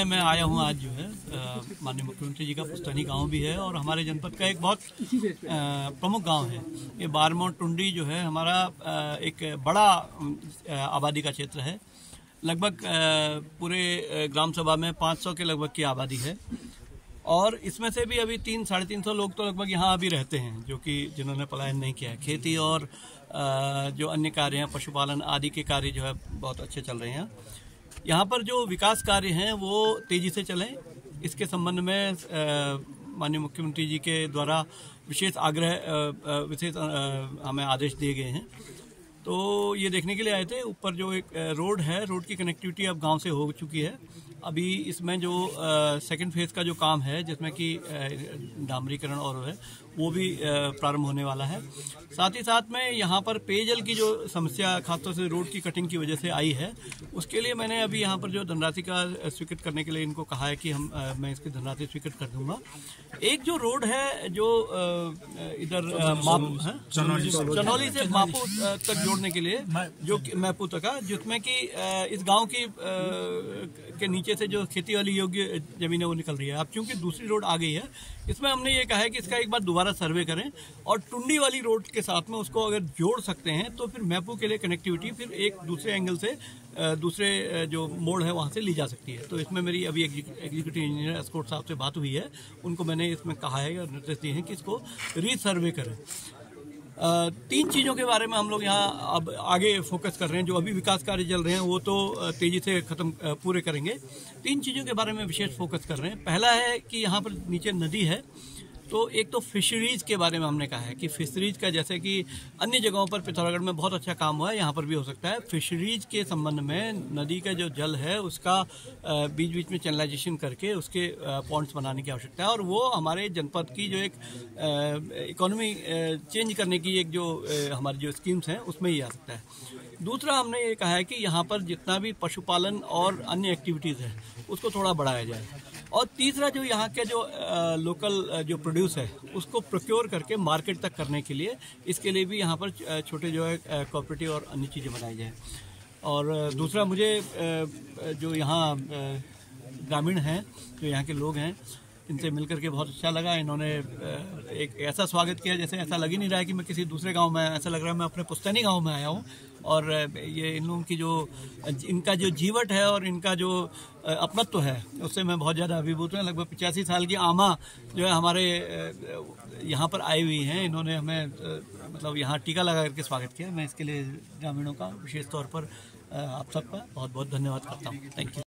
मैं आया हूँ आज जो है माननीय मुख्यमंत्री जी का पुस्तैनी गांव भी है और हमारे जनपद का एक बहुत प्रमुख गांव है। ये बारमो टुंडी जो है हमारा एक बड़ा आबादी का क्षेत्र है। लगभग पूरे ग्राम सभा में 500 के लगभग की आबादी है और इसमें से भी अभी 300-350 लोग तो लगभग यहाँ अभी रहते हैं, जो कि जिन्होंने पलायन नहीं किया है। खेती और जो अन्य कार्य हैं, पशुपालन आदि के कार्य जो है बहुत अच्छे चल रहे हैं। यहाँ पर जो विकास कार्य हैं वो तेजी से चलें, इसके संबंध में माननीय मुख्यमंत्री जी के द्वारा विशेष हमें आदेश दिए गए हैं। तो ये देखने के लिए आए थे। ऊपर जो एक रोड है, रोड की कनेक्टिविटी अब गांव से हो चुकी है। अभी इसमें जो सेकंड फेज का जो काम है, जिसमें कि डामरीकरण और है, वो भी प्रारंभ होने वाला है। साथ ही साथ में यहाँ पर पेयजल की जो समस्या खासतौर से रोड की कटिंग की वजह से आई है, उसके लिए मैंने अभी यहाँ पर जो धनराशि का स्वीकृत करने के लिए इनको कहा है कि मैं इसकी धनराशि स्वीकृत कर दूंगा। एक जो रोड है जो इधर चनौली से मापू तक जोड़ने के लिए, जो मैपू तक, जिसमें कि इस गाँव की के नीचे से जो खेती वाली योग्य जमीन है वो निकल रही है। अब चूंकि दूसरी रोड आ गई है, इसमें हमने ये कहा है कि इसका एक बार दोबारा सर्वे करें और टुंडी वाली रोड के साथ में उसको अगर जोड़ सकते हैं तो फिर मैपू के लिए कनेक्टिविटी फिर एक दूसरे एंगल से दूसरे जो मोड़ है वहाँ से ली जा सकती है। तो इसमें मेरी अभी एग्जीक्यूटिव इंजीनियर एस्कॉर्ट साहब से बात हुई है, उनको मैंने इसमें कहा है और निर्देश दिए हैं कि इसको रीसर्वे करें। 3 चीज़ों के बारे में हम लोग यहाँ अब आगे फोकस कर रहे हैं। जो अभी विकास कार्य चल रहे हैं वो तो तेजी से पूरे करेंगे। 3 चीज़ों के बारे में विशेष फोकस कर रहे हैं। पहला है कि यहाँ पर नीचे नदी है, तो एक तो फिशरीज के बारे में हमने कहा है कि फिशरीज का, जैसे कि अन्य जगहों पर पिथौरागढ़ में बहुत अच्छा काम हुआ है, यहाँ पर भी हो सकता है। फिशरीज के संबंध में नदी का जो जल है उसका बीच बीच में चैनलाइजेशन करके उसके पॉइंट्स बनाने की आवश्यकता है और वो हमारे जनपद की जो एक इकोनॉमी चेंज करने की एक जो हमारी जो स्कीम्स हैं उसमें ही आ सकता है। दूसरा हमने ये कहा है कि यहाँ पर जितना भी पशुपालन और अन्य एक्टिविटीज़ है उसको थोड़ा बढ़ाया जाए। और तीसरा जो यहाँ के जो लोकल जो प्रोड्यूस है उसको प्रोक्योर करके मार्केट तक करने के लिए, इसके लिए भी यहाँ पर छोटे जो है कोऑपरेटिव और अन्य चीज़ें बनाई जाए। और दूसरा मुझे जो यहाँ ग्रामीण हैं, जो यहाँ के लोग हैं, इनसे मिलकर के बहुत अच्छा लगा। इन्होंने एक ऐसा स्वागत किया जैसे ऐसा लग ही नहीं रहा है कि मैं किसी दूसरे गांव में, ऐसा लग रहा है मैं अपने पुस्तैनी गांव में आया हूं। और ये इन लोगों की जो इनका जो जीवट है और इनका जो अपनत्व है उससे मैं बहुत ज़्यादा अभिभूत हूँ। लगभग 85 साल की आमा जो है हमारे यहाँ पर आई हुई हैं। इन्होंने हमें मतलब यहाँ टीका लगा करके स्वागत किया। मैं इसके लिए ग्रामीणों का विशेष तौर पर आप सबका बहुत बहुत धन्यवाद करता हूँ। Thank you.